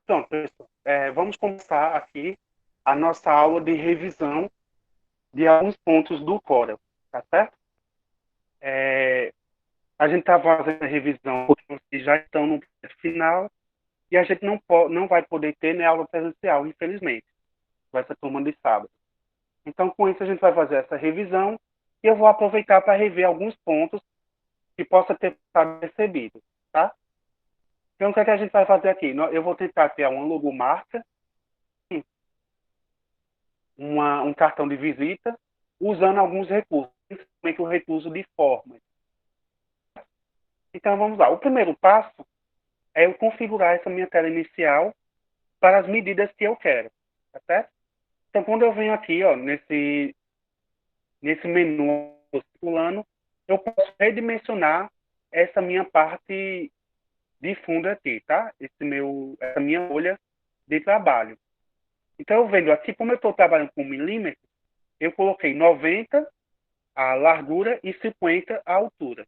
Pronto, pessoal. Vamos começar aqui a nossa aula de revisão de alguns pontos do Corel, tá certo? A gente está fazendo a revisão porque vocês já estão no final e a gente não vai poder ter, né, aula presencial, infelizmente, com essa turma de sábado. Então, com isso, a gente vai fazer essa revisão e eu vou aproveitar para rever alguns pontos que possa ter estado percebido, tá? Então, o que é que a gente vai fazer aqui? Eu vou tentar criar uma logomarca, um cartão de visita, usando alguns recursos, principalmente o recurso de formas. Então, vamos lá. O primeiro passo é eu configurar essa minha tela inicial para as medidas que eu quero, tá certo? Então, quando eu venho aqui, ó, nesse menu circulando, eu posso redimensionar essa minha parte de fundo aqui, tá? Essa minha folha de trabalho. Então, eu vendo aqui, como eu estou trabalhando com milímetros, eu coloquei 90 a largura e 50 a altura.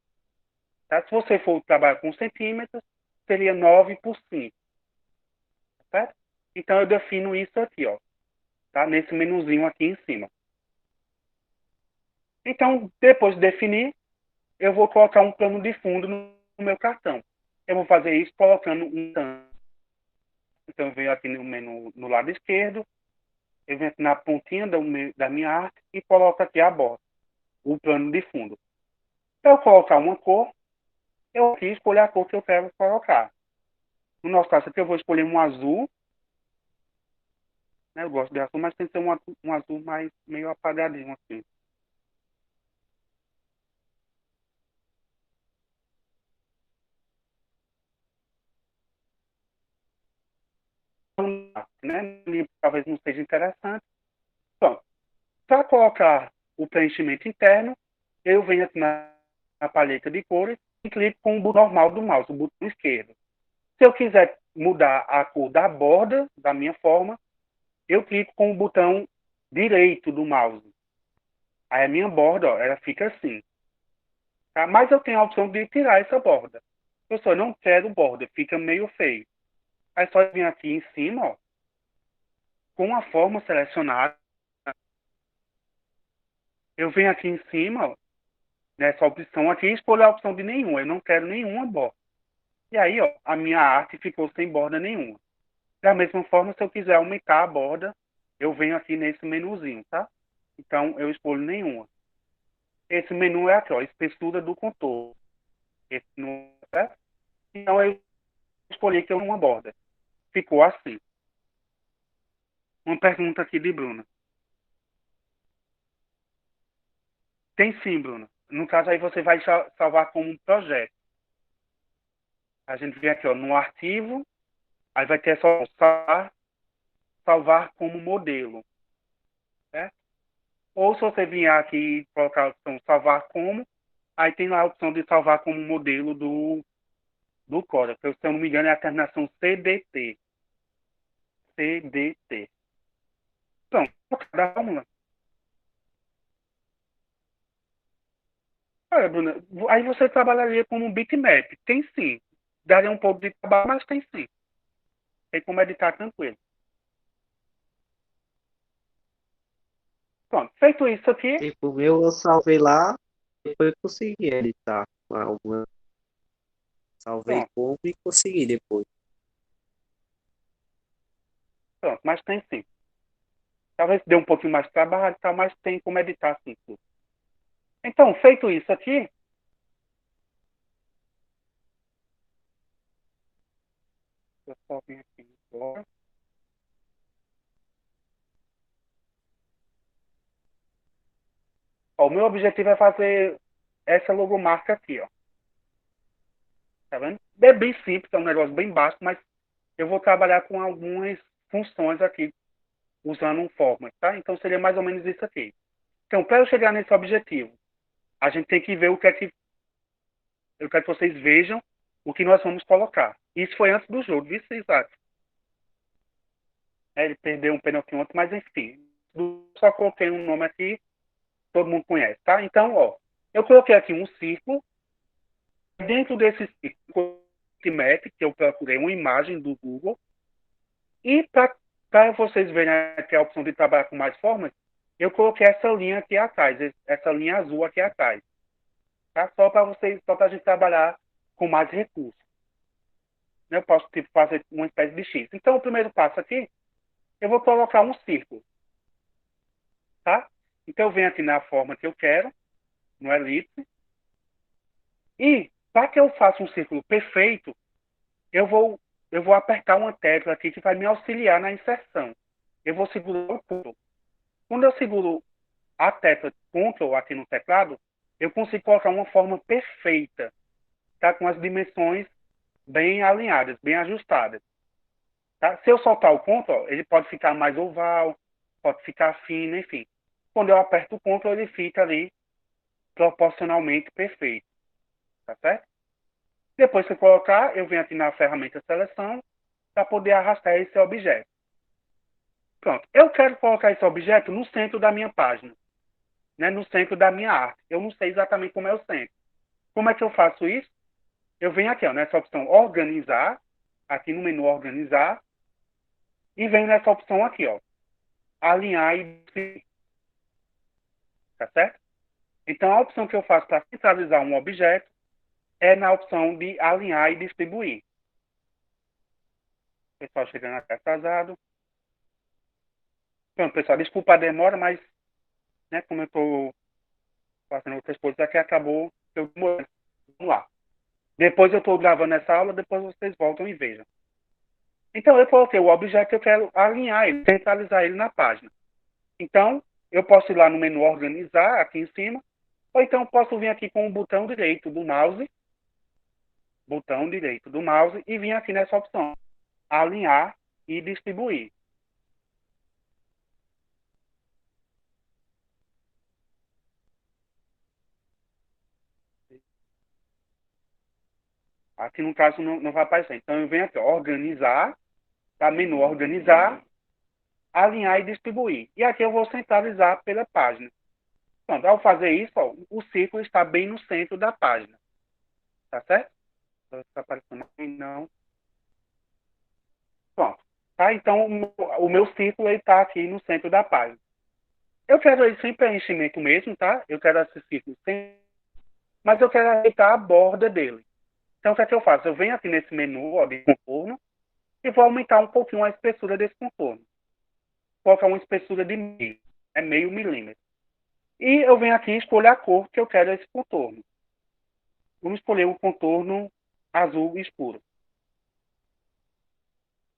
Tá? Se você for trabalhar com centímetros, seria 9 por 5. Certo? Então, eu defino isso aqui, ó, tá? Nesse menuzinho aqui em cima. Então, depois de definir, eu vou colocar um plano de fundo no meu cartão. Eu vou fazer isso colocando um tanto. Então, eu venho aqui no menu no lado esquerdo, eu venho aqui na pontinha da minha arte e coloco aqui a borda, o plano de fundo. Para eu colocar uma cor, eu aqui escolho a cor que eu quero colocar. No nosso caso aqui, eu vou escolher um azul, né? Eu gosto de azul, mas tem que ser um azul mais meio apagadinho assim. Né? Talvez não seja interessante. Bom, para colocar o preenchimento interno, eu venho aqui na paleta de cores e clico com o botão normal do mouse, o botão esquerdo. Se eu quiser mudar a cor da borda da minha forma, eu clico com o botão direito do mouse. Aí a minha borda, ó, ela fica assim. Tá? Mas eu tenho a opção de tirar essa borda. Eu só não quero borda, fica meio feio. Aí só vir aqui em cima, ó, com a forma selecionada, eu venho aqui em cima, ó, nessa opção aqui, e escolho a opção de nenhuma. Eu não quero nenhuma borda. E aí, ó, a minha arte ficou sem borda nenhuma. Da mesma forma, se eu quiser aumentar a borda, eu venho aqui nesse menuzinho, tá? Então, eu escolho nenhuma. Esse menu é aqui, ó, espessura do contorno. Esse não é, então, eu escolhi que eu não uma borda. Ficou assim. Uma pergunta aqui de Bruna. Tem sim, Bruna. No caso, aí você vai salvar como um projeto. A gente vem aqui, ó, no arquivo, aí vai ter só salvar como modelo, certo? Ou se você vier aqui e colocar a opção salvar como, aí tem lá a opção de salvar como modelo do Corel, que se eu não me engano é a terminação CDT. CDT. Então, da fórmula. Olha, Bruna, aí você trabalharia como um bitmap. Tem sim. Daria um pouco de trabalho, mas tem sim. Tem como editar tranquilo. Pronto, feito isso aqui, Tipo, o meu eu salvei lá, depois eu consegui editar com alguma. Salvei pronto, como e consegui depois. pronto, mas tem sim. Talvez dê um pouquinho mais de trabalho, tal, mas tem como editar sim. Tudo. Então, feito isso aqui, eu só vim aqui agora. Ó, o meu objetivo é fazer essa logomarca aqui, ó. Tá vendo? É bem simples, é um negócio bem básico, mas eu vou trabalhar com algumas funções aqui, usando um format, tá? Então seria mais ou menos isso aqui. Então, para eu chegar nesse objetivo, a gente tem que ver o que é que eu quero que vocês vejam o que nós vamos colocar. Isso foi antes do jogo, viu, Isaac? Ele perdeu um pênalti ontem, mas enfim. Só coloquei um nome aqui, todo mundo conhece, tá? Então, ó, eu coloquei aqui um círculo. Dentro desse círculo, que eu procurei uma imagem do Google. E para vocês verem aqui a opção de trabalhar com mais formas, eu coloquei essa linha aqui atrás, essa linha azul aqui atrás. Tá? Só para a gente trabalhar com mais recursos. Eu posso tipo, fazer uma espécie de X. Então, o primeiro passo aqui, eu vou colocar um círculo. Tá? Então, eu venho aqui na forma que eu quero, no elipse. E, para que eu faça um círculo perfeito, eu vou apertar uma tecla aqui que vai me auxiliar na inserção. Eu vou segurar o Ctrl. Quando eu seguro a tecla Ctrl aqui no teclado, eu consigo colocar uma forma perfeita, tá? Com as dimensões bem alinhadas, bem ajustadas. Tá? Se eu soltar o Ctrl, ele pode ficar mais oval, pode ficar fino, enfim. Quando eu aperto o Ctrl, ele fica ali proporcionalmente perfeito. Tá certo? Depois que eu colocar, eu venho aqui na ferramenta seleção para poder arrastar esse objeto. Pronto. Eu quero colocar esse objeto no centro da minha página, né? No centro da minha arte. Eu não sei exatamente como é o centro. Como é que eu faço isso? Eu venho aqui, ó, nessa opção organizar, aqui no menu organizar, e venho nessa opção aqui, ó, alinhar e distribuir. Tá certo? Então, a opção que eu faço para centralizar um objeto é na opção de alinhar e distribuir. Pessoal chegando aqui atrasado. Pronto, pessoal, desculpa a demora, mas, né, como eu estou fazendo outras coisas aqui, acabou eu demorando. Vamos lá. Depois eu estou gravando essa aula, depois vocês voltam e vejam. Então, eu coloquei o objeto que eu quero alinhar ele, centralizar ele na página. Então, eu posso ir lá no menu organizar, aqui em cima, ou então posso vir aqui com o botão direito do mouse, e vir aqui nessa opção, alinhar e distribuir. Aqui no caso não vai aparecer. Então eu venho aqui, ó, organizar, tá? Menu organizar, alinhar e distribuir. E aqui eu vou centralizar pela página. Pronto, ao fazer isso, ó, o círculo está bem no centro da página. Tá certo? Está aparecendo aqui, não. Pronto. Tá? Então o meu círculo está aqui no centro da página. Eu quero ele sem preenchimento mesmo, tá? Eu quero esse círculo sem... Mas eu quero ajeitar a borda dele. Então o que é que eu faço? Eu venho aqui nesse menu, ó, de contorno, e vou aumentar um pouquinho a espessura desse contorno. Vou colocar uma espessura de meio milímetro. E eu venho aqui e escolho a cor que eu quero esse contorno. Vamos escolher o contorno azul escuro.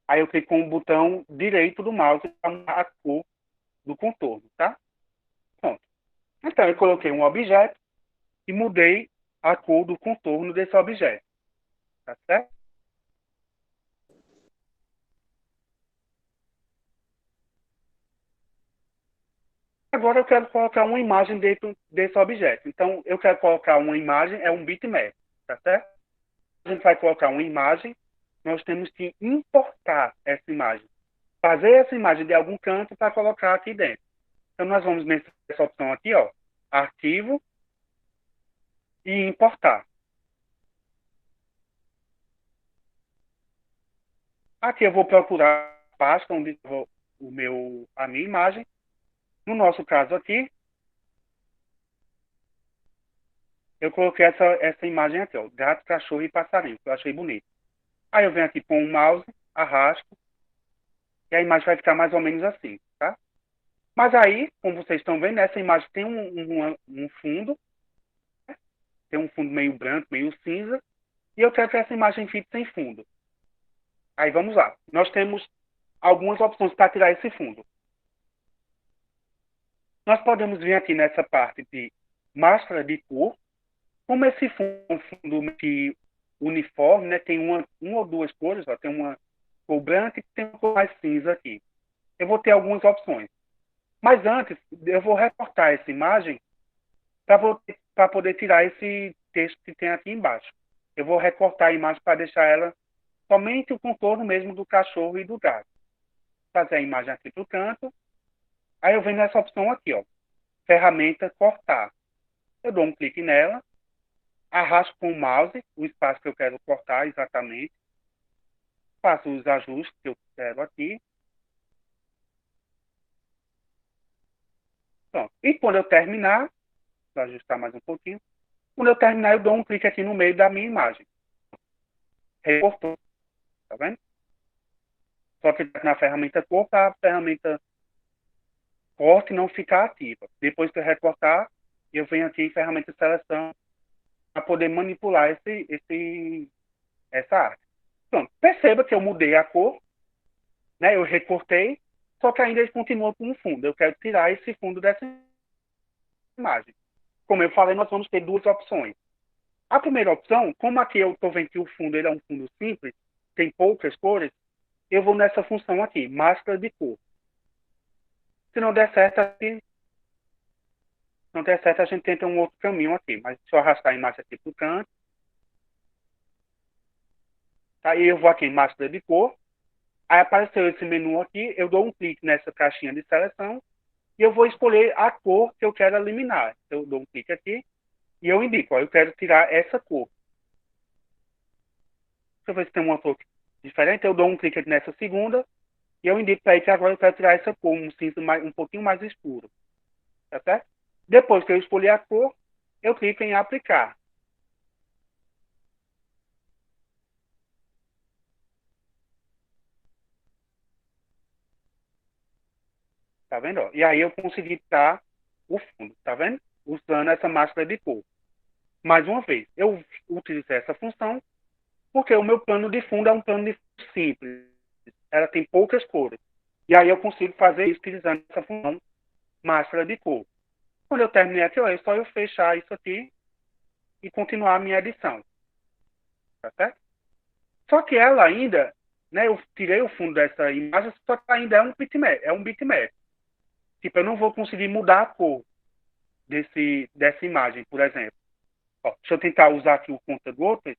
Aí eu clico com o botão direito do mouse para mudar a cor do contorno, tá? Pronto. Então eu coloquei um objeto e mudei a cor do contorno desse objeto. Tá certo? Agora eu quero colocar uma imagem dentro desse objeto. Então, eu quero colocar uma imagem, é um bitmap, tá certo? A gente vai colocar uma imagem, nós temos que importar essa imagem. Fazer essa imagem de algum canto para colocar aqui dentro. Então, nós vamos nessa opção aqui, ó, arquivo e importar. Aqui eu vou procurar a pasta onde está a minha imagem. No nosso caso aqui, eu coloquei essa imagem aqui, ó, gato, cachorro e passarinho, que eu achei bonito. Aí eu venho aqui com o mouse, arrasto, e a imagem vai ficar mais ou menos assim, tá? Mas aí, como vocês estão vendo, essa imagem tem um fundo, né? Tem um fundo meio branco, meio cinza, e eu quero que essa imagem fique sem fundo. Aí vamos lá. Nós temos algumas opções para tirar esse fundo. Nós podemos vir aqui nessa parte de máscara de cor. Como esse fundo que uniforme, né, tem uma ou duas cores, ó, tem uma cor branca e tem uma cor mais cinza aqui. Eu vou ter algumas opções. Mas antes, eu vou recortar essa imagem para poder tirar esse texto que tem aqui embaixo. Eu vou recortar a imagem para deixar ela somente o contorno mesmo do cachorro e do gato. Fazer a imagem aqui para o canto. Aí eu venho nessa opção aqui, ó, ferramenta cortar. Eu dou um clique nela, arrasto com o mouse o espaço que eu quero cortar exatamente. faço os ajustes que eu quero aqui. Pronto. E quando eu terminar, vou ajustar mais um pouquinho. Quando eu terminar, eu dou um clique aqui no meio da minha imagem. Recortou. Tá vendo? Só que na ferramenta cor, a ferramenta corte não ficar ativa. Depois que eu recortar, eu venho aqui em ferramenta seleção para poder manipular essa arte. Pronto. Perceba que eu mudei a cor, né? Eu recortei, só que ainda ele continua com um fundo. Eu quero tirar esse fundo dessa imagem. Como eu falei, nós vamos ter duas opções. A primeira opção, como aqui eu estou vendo que o fundo ele é um fundo simples, tem poucas cores, eu vou nessa função aqui, máscara de cor. Se não der certo, a gente tenta um outro caminho aqui. Mas se eu arrastar a imagem aqui para o canto, aí eu vou aqui em máscara de cor. Aí apareceu esse menu aqui, eu dou um clique nessa caixinha de seleção e eu vou escolher a cor que eu quero eliminar. Eu dou um clique aqui e eu indico, ó, eu quero tirar essa cor. Deixa eu ver se tem uma cor diferente. Eu dou um clique aqui nessa segunda e eu indico para ele que agora eu quero tirar essa cor, um cinza um pouquinho mais escuro. Tá certo? Depois que eu escolher a cor, eu clico em aplicar. Tá vendo? Ó? E aí eu consegui tirar o fundo, tá vendo? Usando essa máscara de cor. Mais uma vez, eu utilizei essa função porque o meu plano de fundo é um plano de fundo simples. Ela tem poucas cores. E aí eu consigo fazer isso utilizando essa função máscara de cor. Quando eu terminei aqui, ó, é só eu fechar isso aqui e continuar a minha edição. Tá certo? Só que ela ainda, né, eu tirei o fundo dessa imagem, só que ainda é um bitmap. Tipo, eu não vou conseguir mudar a cor dessa imagem, por exemplo. Ó, deixa eu tentar usar aqui o conta-gotas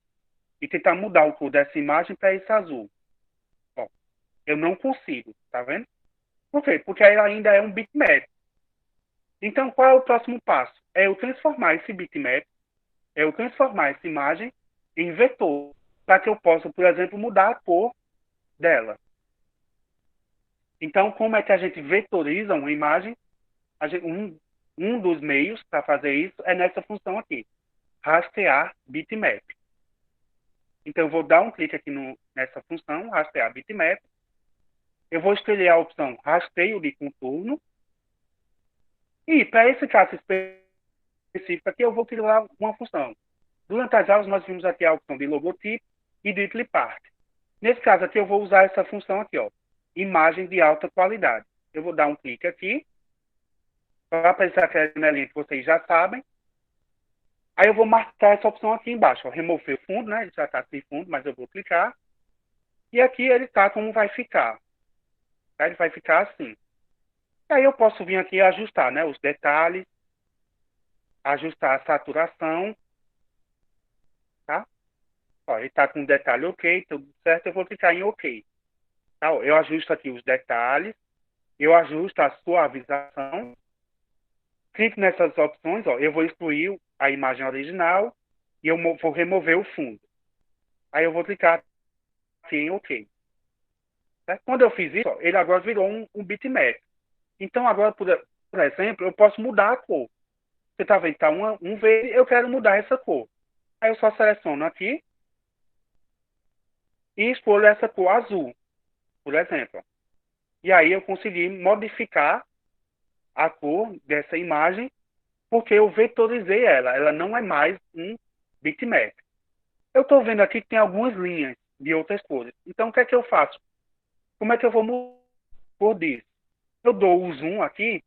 e tentar mudar o cor dessa imagem para esse azul. Ó, eu não consigo, tá vendo? Por quê? Porque ela ainda é um bitmap. Então, qual é o próximo passo? É eu transformar esse bitmap, é eu transformar essa imagem em vetor, para que eu possa, por exemplo, mudar a cor dela. Então, como é que a gente vetoriza uma imagem? Um dos meios para fazer isso é nessa função aqui, rastrear bitmap. Então, eu vou dar um clique aqui nessa função, rastrear bitmap. Eu vou escolher a opção rastreio de contorno. E, para esse caso específico aqui, eu vou criar uma função. Durante as aulas, nós vimos aqui a opção de logotipo e de clipart. Nesse caso aqui, eu vou usar essa função aqui, ó, imagem de alta qualidade. Eu vou dar um clique aqui, para aparecer aquela janelinha que vocês já sabem. Aí eu vou marcar essa opção aqui embaixo, ó, remover o fundo, né? Ele já está sem fundo, mas eu vou clicar. E aqui ele está como vai ficar. Tá? Ele vai ficar assim. E aí eu posso vir aqui e ajustar, né? Os detalhes, ajustar a saturação, tá? Ó, ele está com detalhe ok, tudo certo, eu vou clicar em ok. Tá? Ó, eu ajusto aqui os detalhes, eu ajusto a suavização, clico nessas opções, ó, eu vou excluir a imagem original e eu vou remover o fundo. Aí eu vou clicar aqui em ok. Tá? Quando eu fiz isso, ó, ele agora virou um bitmap. Então agora, por exemplo, eu posso mudar a cor. Você está vendo que está um verde, eu quero mudar essa cor. Aí eu só seleciono aqui e escolho essa cor azul, por exemplo. E aí eu consegui modificar a cor dessa imagem porque eu vetorizei ela. Ela não é mais um bitmap. Eu estou vendo aqui que tem algumas linhas de outras cores. Então o que é que eu faço? Como é que eu vou mudar a cor disso? Eu dou o zoom aqui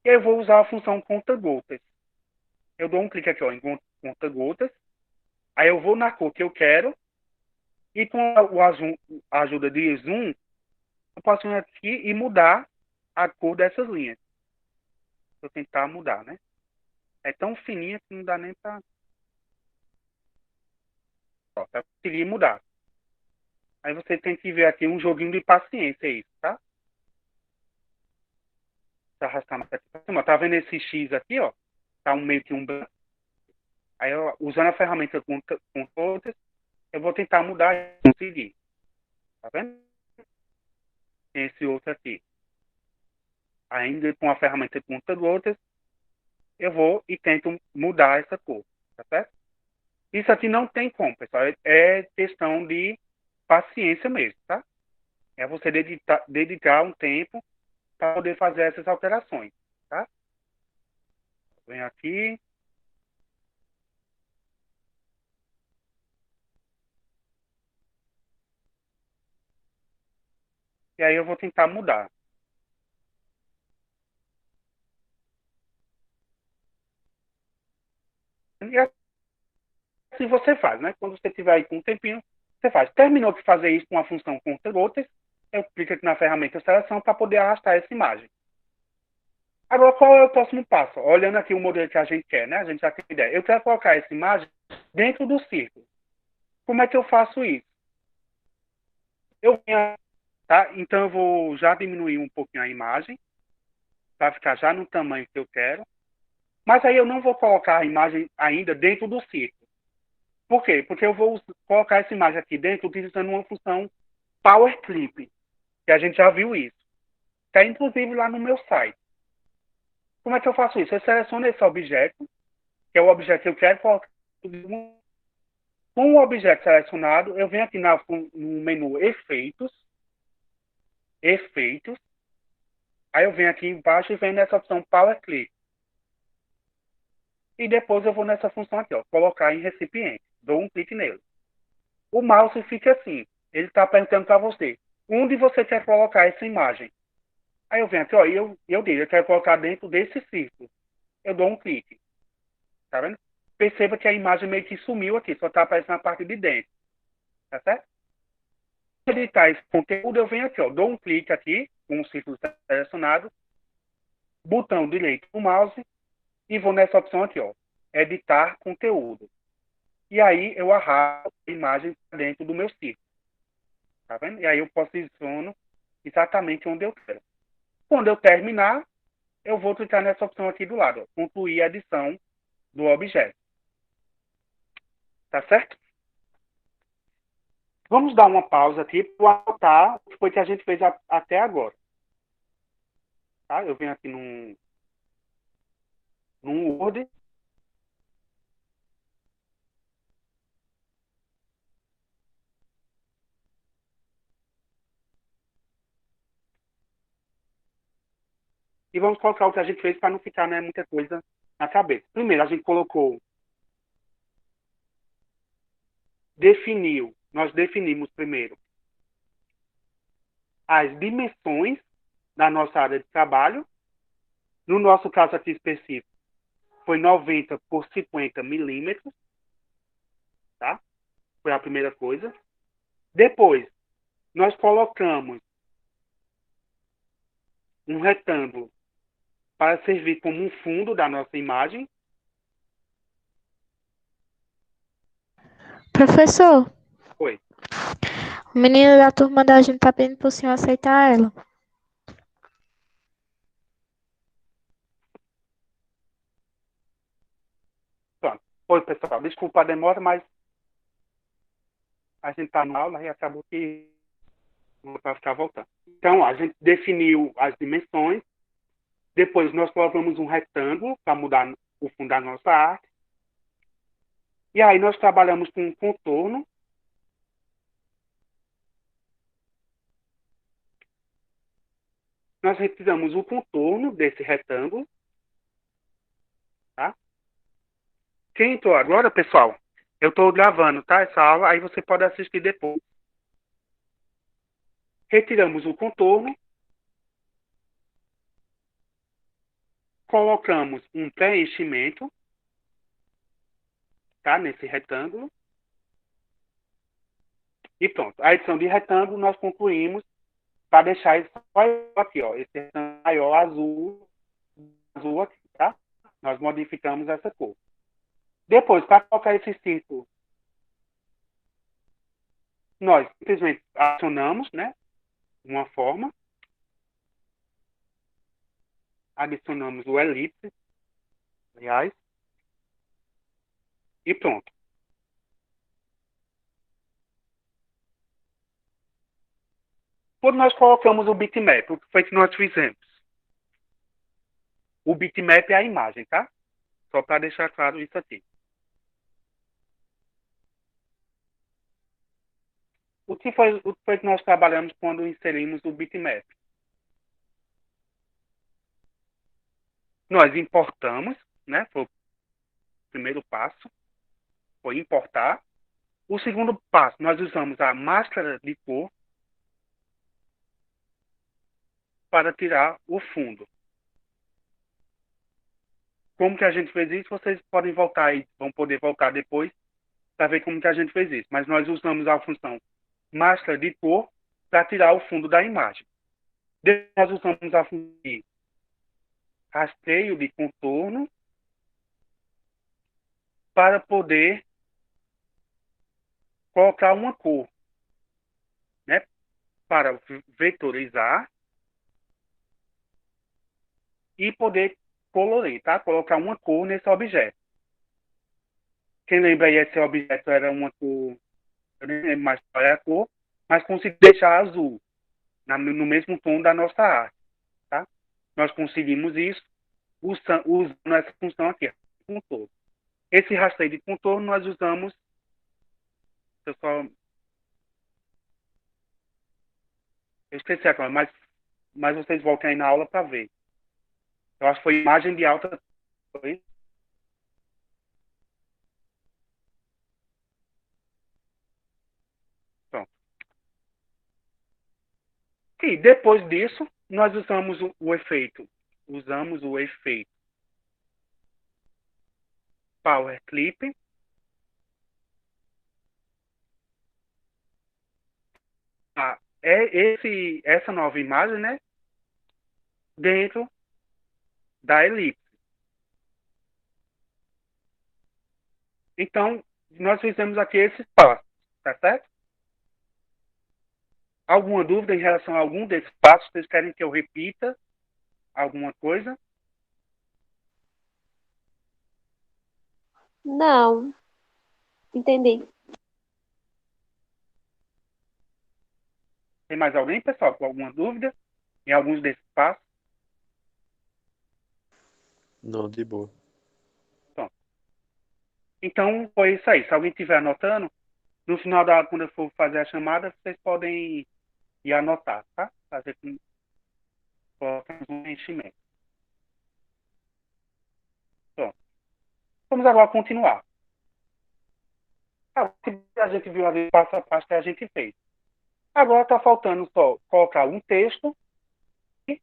e eu vou usar a função conta-gotas. Eu dou um clique aqui ó, em conta-gotas. Aí eu vou na cor que eu quero e com a ajuda de zoom, eu posso vir aqui e mudar a cor dessas linhas. Vou tentar mudar, né? É tão fininha que não dá nem para... Eu consegui mudar. Aí você tem que ver aqui um joguinho de paciência aí, tá? Tá arrastando aqui pra cima. Tá vendo esse X aqui, ó? Tá meio que um branco. Aí, usando a ferramenta com todas, eu vou tentar mudar e conseguir. Tá vendo? Tem esse outro aqui. Ainda com a ferramenta de conta-gotas, eu vou e tento mudar essa cor, tá certo? Isso aqui não tem como, pessoal. É questão de paciência mesmo, tá? É você dedicar um tempo para poder fazer essas alterações, tá? Vem aqui. E aí eu vou tentar mudar. E assim você faz, né? Quando você tiver aí com um tempinho, você faz. Terminou de fazer isso com a função conta-gotas, eu clico aqui na ferramenta seleção para poder arrastar essa imagem. Agora, qual é o próximo passo? Olhando aqui o modelo que a gente quer, né? A gente já tem ideia. Eu quero colocar essa imagem dentro do círculo. Como é que eu faço isso? Eu venho, tá? Então, eu vou já diminuir um pouquinho a imagem, para ficar já no tamanho que eu quero. Mas aí eu não vou colocar a imagem ainda dentro do círculo. Por quê? Porque eu vou colocar essa imagem aqui dentro utilizando uma função Power Clip, que a gente já viu isso. Está inclusive lá no meu site. Como é que eu faço isso? Eu seleciono esse objeto, que é o objeto que eu quero colocar. Com o objeto selecionado, eu venho aqui no menu Efeitos, Efeitos. Aí eu venho aqui embaixo e venho nessa opção Power Clip. E depois eu vou nessa função aqui, ó, colocar em recipiente. Dou um clique nele. O mouse fica assim. Ele está perguntando para você, onde você quer colocar essa imagem? Aí eu venho aqui, ó, e eu digo, eu quero colocar dentro desse círculo. Eu dou um clique. Tá vendo? Perceba que a imagem meio que sumiu aqui, só está aparecendo na parte de dentro. Tá certo? Para editar esse conteúdo, eu venho aqui, ó, dou um clique aqui, com o círculo selecionado, botão direito do mouse, e vou nessa opção aqui, ó, editar conteúdo. E aí eu arrasto a imagem dentro do meu círculo. Tá vendo? E aí eu posiciono exatamente onde eu quero. Quando eu terminar, eu vou clicar nessa opção aqui do lado, ó, concluir a edição do objeto. Tá certo? Vamos dar uma pausa aqui para anotar o que foi que a gente fez até agora. Tá? Eu venho aqui num Word. E vamos colocar o que a gente fez para não ficar, né, muita coisa na cabeça. Primeiro, a gente colocou, nós definimos primeiro as dimensões da nossa área de trabalho. No nosso caso aqui específico, foi 90 por 50 milímetros, tá? Foi a primeira coisa. Depois, nós colocamos um retângulo para servir como um fundo da nossa imagem. Professor, Foi. o menino da turma da gente tá pedindo pro senhor aceitar ela. Pronto. Foi, pessoal. Desculpa a demora, mas a gente está na aula e acabou que não vai ficar voltando. Então, a gente definiu as dimensões. Depois, nós colocamos um retângulo para mudar o fundo da nossa arte. E aí, nós trabalhamos com um contorno. Nós retiramos o contorno desse retângulo. Tá? Quem entrou agora, pessoal, eu estou gravando, tá? Essa aula, aí você pode assistir depois. Retiramos o contorno. Colocamos um preenchimento, tá? Nesse retângulo. E pronto. A edição de retângulo nós concluímos para deixar isso aqui, ó. Esse retângulo maior azul aqui, tá? Nós modificamos essa cor. Depois, para colocar esse círculo, nós simplesmente acionamos, né? Uma forma. Adicionamos o elipse, aliás. E pronto. Quando nós colocamos o bitmap, o que foi que nós fizemos? O bitmap é a imagem, tá? Só para deixar claro isso aqui. O que foi que nós trabalhamos quando inserimos o bitmap? Nós importamos, né? Foi o primeiro passo, foi importar. O segundo passo, nós usamos a máscara de cor para tirar o fundo. Como que a gente fez isso? Vocês podem voltar aí, vão poder voltar depois para ver como que a gente fez isso. Mas nós usamos a função máscara de cor para tirar o fundo da imagem. Depois nós usamos a função de rastreio de contorno para poder colocar uma cor, né? Para vetorizar e poder colorir, tá? Colocar uma cor nesse objeto. Quem lembra aí, esse objeto era uma cor, eu nem lembro mais qual é a cor, mas consegui deixar azul, no mesmo tom da nossa arte, tá? Nós conseguimos isso usando essa função aqui, contorno. Esse rastreio de contorno nós usamos, eu esqueci agora, mas vocês voltem aí na aula para ver. Eu acho que foi imagem de alta. Foi? Pronto. E depois disso, nós usamos o efeito. Usamos o efeito Power Clip. Essa nova imagem, né? Dentro da elipse. Então, nós fizemos aqui esse passo, tá certo? Alguma dúvida em relação a algum desses passos? Vocês querem que eu repita alguma coisa? Não, entendi. Tem mais alguém, pessoal, com alguma dúvida em alguns desses passos? Não, de boa. Pronto. Então, foi isso aí. Se alguém estiver anotando, no final da aula, quando eu for fazer a chamada, vocês podem ir anotar, tá? Fazer com um enchimento. Pronto. Vamos agora continuar. A gente viu ali passo a passo que a gente fez. Agora está faltando só colocar um texto e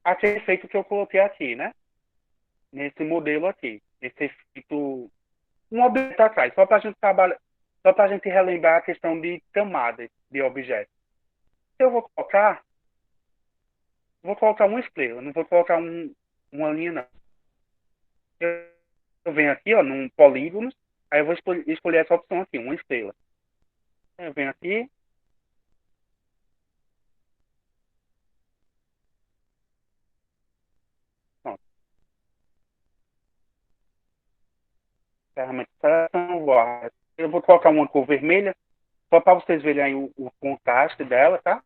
aquele efeito que eu coloquei aqui, né? Nesse modelo aqui. Esse efeito, um objeto atrás, só para a gente trabalhar, só para a gente relembrar a questão de camadas de objetos. Eu vou colocar uma estrela, não vou colocar uma linha, não. Eu venho aqui, ó, num polígono, aí eu vou escolher essa opção aqui, uma estrela. Eu venho aqui, pronto. Ferramenta de seleção, eu vou colocar uma cor vermelha, só para vocês verem aí o contraste dela, tá?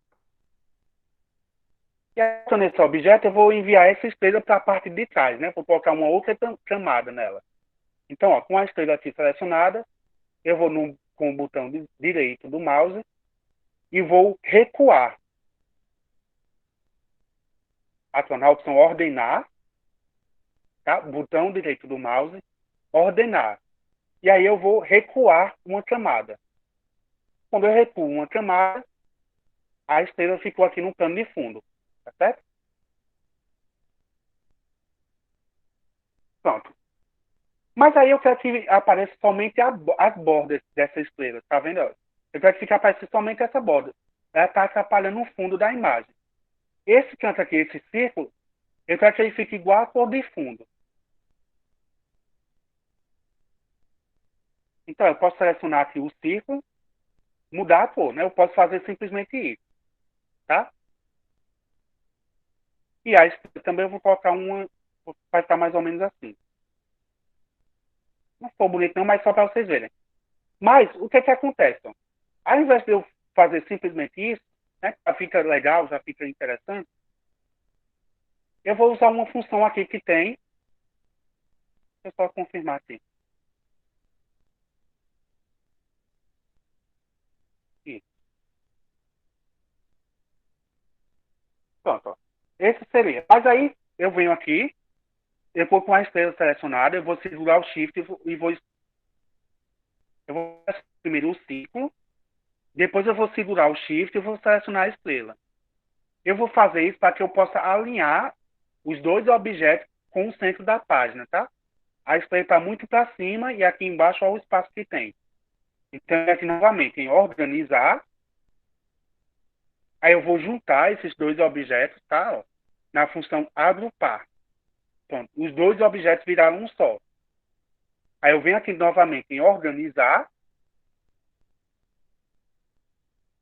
E aí, nesse objeto, eu vou enviar essa estrela para a parte de trás, né? Vou colocar uma outra camada nela. Então, ó, com a estrela aqui selecionada, eu vou com o botão direito do mouse e vou recuar. Na opção ordenar, tá? Botão direito do mouse, ordenar. E aí eu vou recuar uma camada. Quando eu recuo uma camada, a estrela ficou aqui no plano de fundo, tá certo? Pronto. Mas aí eu quero que apareça somente as bordas dessa estrela, tá vendo? Eu quero que apareça somente essa borda. Ela está atrapalhando o fundo da imagem. Esse canto aqui, esse círculo, eu quero que ele fique igual a cor de fundo. Então, eu posso selecionar aqui o círculo, mudar a cor, né? Eu posso fazer simplesmente isso, tá? E aí também eu vou colocar vai estar mais ou menos assim. Não ficou bonito não, mas só para vocês verem. Mas, o que acontece? Ó? Ao invés de eu fazer simplesmente isso, né? Já fica legal, já fica interessante. Eu vou usar uma função aqui que tem. Deixa eu só confirmar aqui. Isso. Pronto, ó. Esse seria. Mas aí eu venho aqui, eu vou com a estrela selecionada, eu vou segurar o Shift eu vou primeiro o ciclo, depois eu vou segurar o Shift e vou selecionar a estrela. Eu vou fazer isso para que eu possa alinhar os dois objetos com o centro da página, tá? A estrela está muito para cima e aqui embaixo olha o espaço que tem. Então, aqui novamente, em organizar, aí eu vou juntar esses dois objetos, tá? Ó, na função agrupar. Pronto, os dois objetos viraram um só. Aí eu venho aqui novamente em organizar,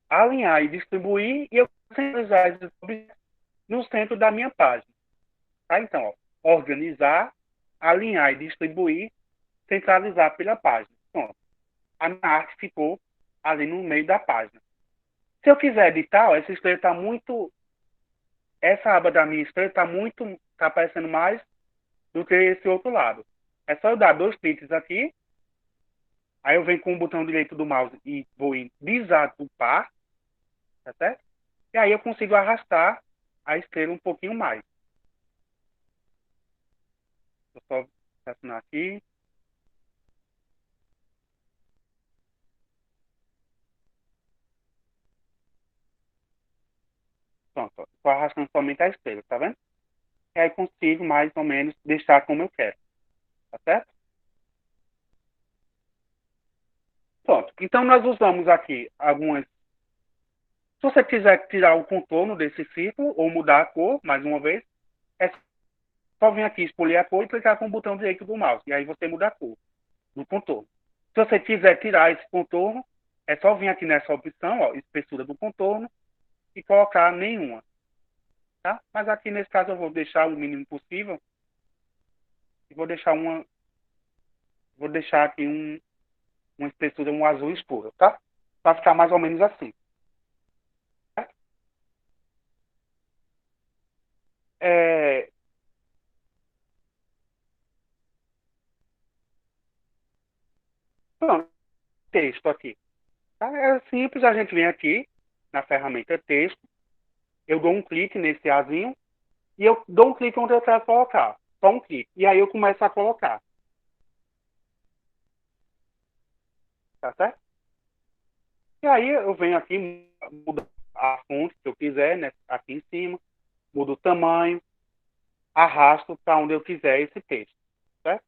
alinhar e distribuir, e eu vou centralizar esses objetos no centro da minha página. Tá? Então, ó, organizar, alinhar e distribuir, centralizar pela página. Pronto. A minha arte ficou ali no meio da página. Se eu quiser editar, ó, essa estrela está muito... Essa aba da minha estrela está aparecendo mais do que esse outro lado. É só eu dar 2 cliques aqui, aí eu venho com o botão direito do mouse e vou em desagrupar, tá certo? E aí eu consigo arrastar a estrela um pouquinho mais. Vou só selecionar aqui. Pronto, estou arrastando somente a estrela, tá vendo? E aí consigo mais ou menos deixar como eu quero, tá certo? Pronto, então nós usamos aqui algumas... Se você quiser tirar o contorno desse círculo ou mudar a cor, mais uma vez, é só vir aqui, escolher a cor e clicar com o botão direito do mouse. E aí você muda a cor do contorno. Se você quiser tirar esse contorno, é só vir aqui nessa opção, ó, espessura do contorno, e colocar nenhuma. Tá? Mas aqui nesse caso eu vou deixar o mínimo possível. E vou deixar aqui uma espessura, um azul escuro, tá? Vai ficar mais ou menos assim. Tá? Pronto, texto aqui. Tá? É simples, a gente vem aqui na ferramenta texto, eu dou um clique nesse azinho e eu dou um clique onde eu quero colocar. Só um clique. E aí eu começo a colocar. Tá certo? E aí eu venho aqui, mudo a fonte que eu quiser, né? Aqui em cima, mudo o tamanho, arrasto para onde eu quiser esse texto. Certo?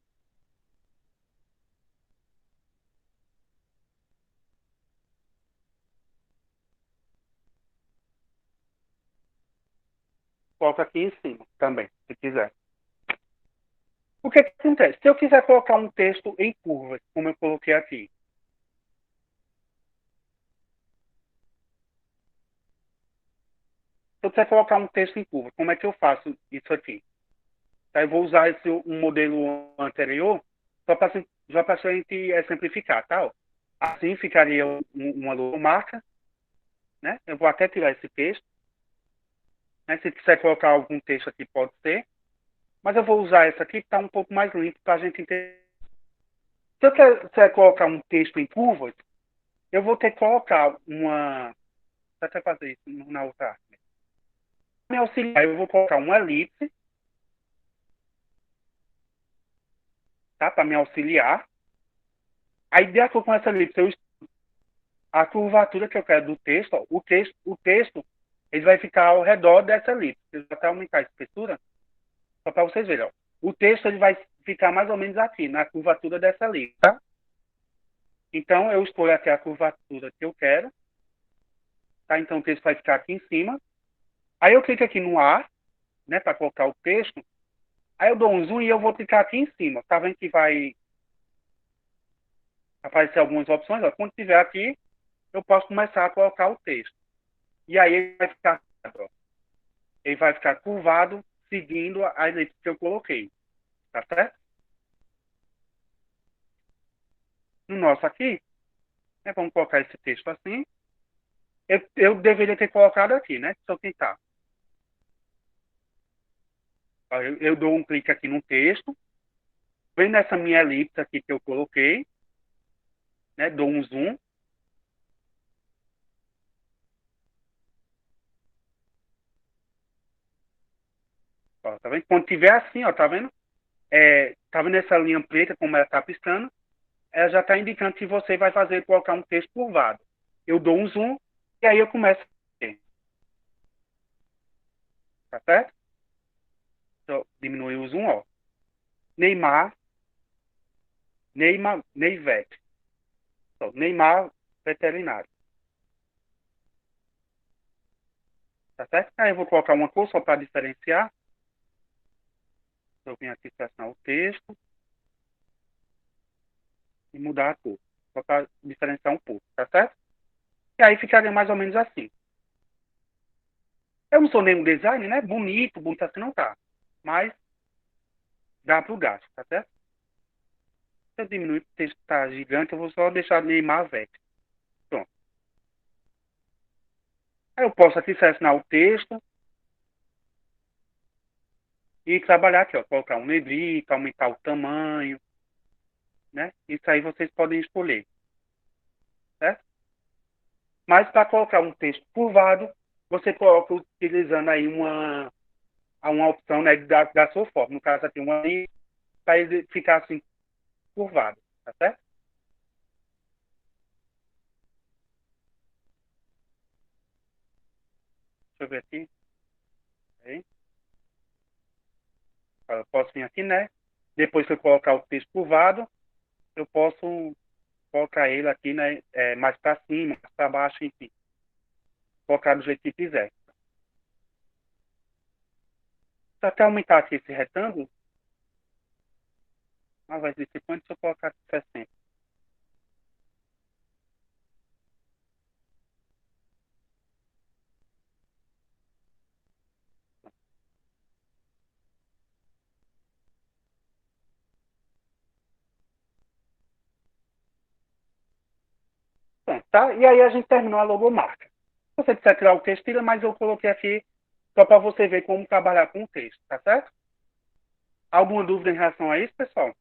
Coloco aqui em cima também, se quiser. O que acontece? Se eu quiser colocar um texto em curvas, como eu coloquei aqui, se eu quiser colocar um texto em curva, como é que eu faço isso aqui? Tá, eu vou usar um modelo anterior só para a gente exemplificar, tá? Ó. Assim ficaria uma logomarca, né? Eu vou até tirar esse texto. Né? Se quiser colocar algum texto aqui, pode ser. Mas eu vou usar essa aqui que está um pouco mais limpo para a gente entender. Se eu quiser colocar um texto em curvas, eu vou ter que colocar uma... Vou até fazer isso na outra arte. Para me auxiliar, eu vou colocar uma elipse, tá? Para me auxiliar. Aí, de acordo com essa elipse, a curvatura que eu quero do texto, ó, o texto ele vai ficar ao redor dessa elipse. Eu vou até aumentar a espessura, só para vocês verem. Ó. O texto ele vai ficar mais ou menos aqui, na curvatura dessa elipse. Tá? Então, eu escolho aqui a curvatura que eu quero. Tá? Então, o texto vai ficar aqui em cima. Aí eu clico aqui no A, né, para colocar o texto. Aí eu dou um zoom e eu vou clicar aqui em cima. Tá vendo que vai aparecer algumas opções? Ó. Quando estiver aqui, eu posso começar a colocar o texto. E aí ele vai ficar curvado, seguindo a elipse que eu coloquei. Tá certo? No nosso aqui, né, vamos colocar esse texto assim. Eu deveria ter colocado aqui, né? Deixa eu clicar. Ó, eu dou um clique aqui no texto, vem nessa minha elipse aqui que eu coloquei, né? Dou um zoom. Ó, tá vendo? Quando tiver assim, ó, tá vendo? Tá vendo essa linha preta, como ela tá piscando? Ela já está indicando que você vai colocar um texto curvado. Eu dou um zoom e aí eu começo a fazer. Tá certo? Então, diminuir o zoom, ó. Neyvet. Então, Neymar veterinário. Tá certo? Aí eu vou colocar uma cor só para diferenciar. Eu venho aqui selecionar o texto e mudar a cor. Só para diferenciar um pouco, tá certo? E aí ficaria mais ou menos assim. Eu não sou nenhum design, né? Bonito assim não tá. Mas dá pro gasto, tá certo? Se eu diminuir o texto tá gigante, eu vou só deixar Neymar VET. Pronto. Aí eu posso aqui selecionar o texto e trabalhar aqui, ó. Colocar um negrito, aumentar o tamanho, né? Isso aí vocês podem escolher, certo? Mas para colocar um texto curvado, você coloca utilizando aí uma opção, né, da sua forma. No caso aqui, uma linha para ele ficar assim curvado, tá certo? Deixa eu ver aqui. Aí. Eu posso vir aqui, né? Depois que eu colocar o texto curvado, eu posso colocar ele aqui, né? Mais para cima, mais para baixo, enfim. Colocar do jeito que quiser. Se até aumentar aqui esse retângulo, vai ser quanto se eu colocar aqui 60. Pronto, tá? E aí a gente terminou a logomarca. Se você quiser tirar o texto, tira, mas eu coloquei aqui só para você ver como trabalhar com o texto, tá certo? Alguma dúvida em relação a isso, pessoal?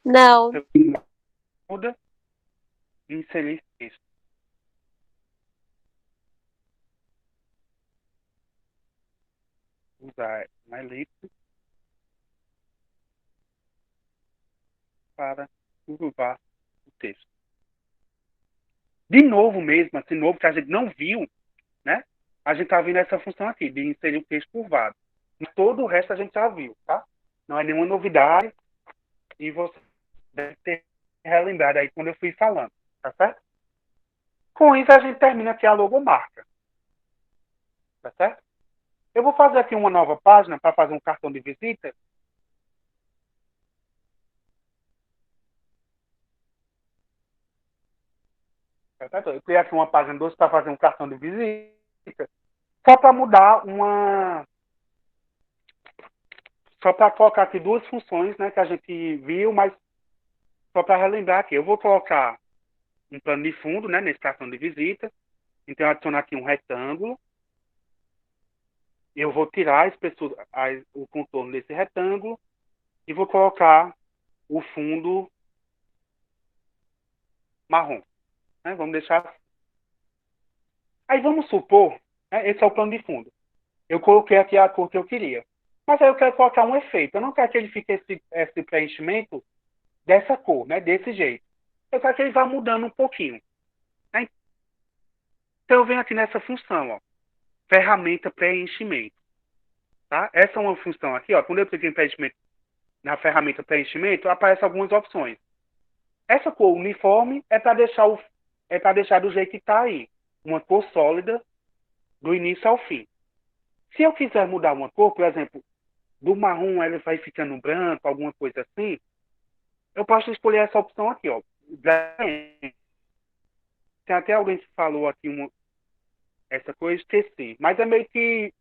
Não. Muda e inserir texto. Usar uma elipse para curvar o texto. De novo mesmo, assim, novo que a gente não viu, né? A gente está vendo essa função aqui, de inserir o texto curvado. E todo o resto a gente já viu, tá? Não é nenhuma novidade e você deve ter relembrado aí quando eu fui falando, tá certo? Com isso a gente termina aqui a logomarca, tá certo? Eu vou fazer aqui uma nova página para fazer um cartão de visita. Tá certo? Eu criei aqui uma página 2 para fazer um cartão de visita, só para mudar só para colocar aqui duas funções, né, que a gente viu, mas só para relembrar aqui. Eu vou colocar um plano de fundo, né, nesse cartão de visita. Então, adicionar aqui um retângulo. Eu vou tirar o contorno desse retângulo e vou colocar o fundo marrom. Né? Vamos deixar assim. Aí vamos supor, né, esse é o plano de fundo. Eu coloquei aqui a cor que eu queria. Mas aí eu quero colocar um efeito. Eu não quero que ele fique esse preenchimento dessa cor, né, desse jeito. Eu quero que ele vá mudando um pouquinho. Né? Então eu venho aqui nessa função, ó, ferramenta preenchimento. Tá? Essa é uma função aqui, ó, quando eu clico em preenchimento na ferramenta preenchimento, aparecem algumas opções. Essa cor uniforme é para deixar do jeito que está aí, uma cor sólida do início ao fim. Se eu quiser mudar uma cor, por exemplo, do marrom ele vai ficando branco, alguma coisa assim, eu posso escolher essa opção aqui, ó. Tem até alguém que falou aqui essa cor, eu esqueci. Mas é meio que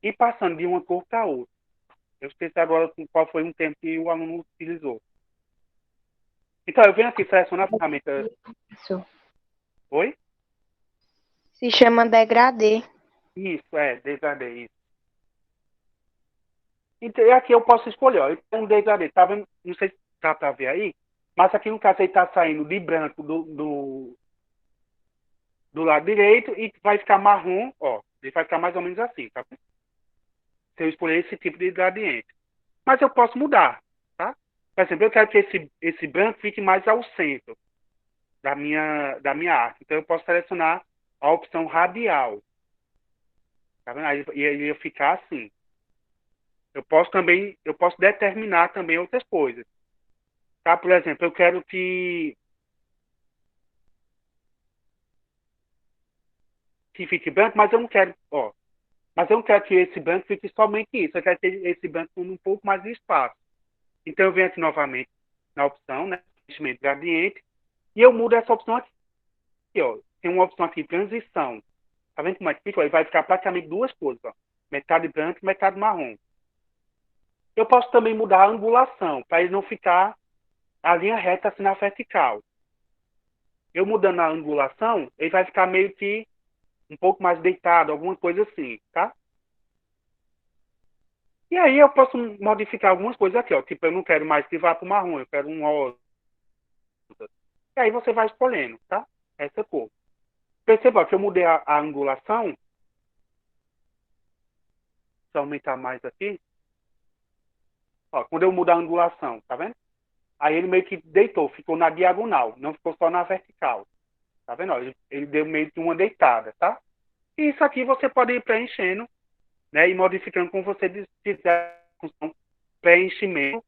ir passando de uma cor para outra. Eu esqueci agora qual foi um termo que o aluno utilizou. Então, eu venho aqui, seleciono a ferramenta... Isso. Oi? Se chama degradê. Isso, degradê, isso. Então, e aqui eu posso escolher, ó. Então, um degradê, tá vendo? Não sei se dá pra ver aí, mas aqui no caso ele tá saindo de branco do lado direito e vai ficar marrom, ó. Ele vai ficar mais ou menos assim, tá vendo? Se eu escolher esse tipo de gradiente. Mas eu posso mudar, tá? Por exemplo, eu quero que esse branco fique mais ao centro da minha arte. Então, eu posso selecionar a opção radial. Tá vendo? Aí ele ia ficar assim. Eu posso determinar também outras coisas. Tá? Por exemplo, eu quero que fique branco, mas eu não quero, ó. Mas eu não quero que esse branco fique somente isso. Eu quero ter esse branco com um pouco mais de espaço. Então, eu venho aqui novamente na opção, né? Preenchimento gradiente. E eu mudo essa opção aqui, ó. Tem uma opção aqui, transição. Tá vendo como é que fica? Ele vai ficar praticamente duas cores, ó. Metade branco e metade marrom. Eu posso também mudar a angulação, para ele não ficar a linha reta assim na vertical. Eu mudando a angulação, ele vai ficar meio que um pouco mais deitado, alguma coisa assim, tá? E aí eu posso modificar algumas coisas aqui, ó. Tipo, eu não quero mais que vá para o marrom, eu quero um rosa. E aí você vai escolhendo, tá? Essa cor. Perceba que eu mudei a angulação. Deixa eu aumentar mais aqui. Ó, quando eu mudar a angulação, tá vendo? Aí ele meio que deitou, ficou na diagonal, não ficou só na vertical. Tá vendo? Ó, ele deu meio que uma deitada, tá? E isso aqui você pode ir preenchendo, né? E modificando como você quiser a função preenchimento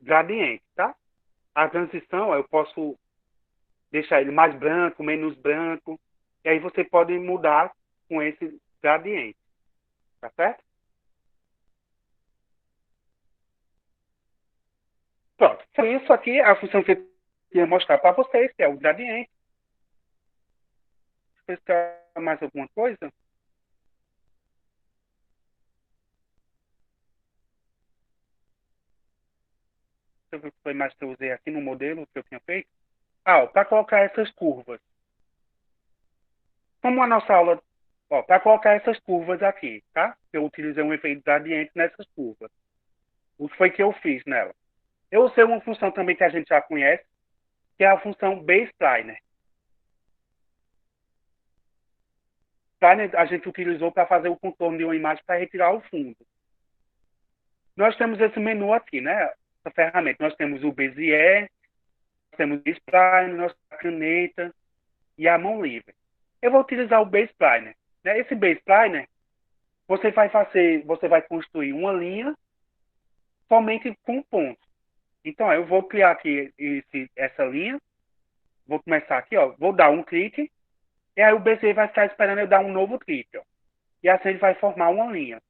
gradiente, tá? A transição, eu posso deixar ele mais branco, menos branco. E aí você pode mudar com esse gradiente. Tá certo? Pronto. Então, isso aqui é a função que eu ia mostrar para vocês, que é o gradiente. Vocês querem mais alguma coisa? Deixa eu ver o que foi mais que eu usei aqui no modelo que eu tinha feito. Para colocar essas curvas. Como a nossa aula... para colocar essas curvas aqui, tá? Eu utilizei um efeito gradiente nessas curvas. O que foi que eu fiz nela? Eu usei uma função também que a gente já conhece, que é a função B-Spliner. A gente utilizou para fazer o contorno de uma imagem para retirar o fundo. Nós temos esse menu aqui, né? Essa ferramenta. Nós temos o Bezier, nós temos o Spliner, nós temos a caneta e a mão livre. Eu vou utilizar o B-Spliner. Né? Esse B-Spliner, você vai construir uma linha somente com pontos. Então, eu vou criar aqui essa linha. Vou começar aqui, ó. Vou dar um clique. E aí o Bezier vai ficar esperando eu dar um novo clique, ó. E assim ele vai formar uma linha.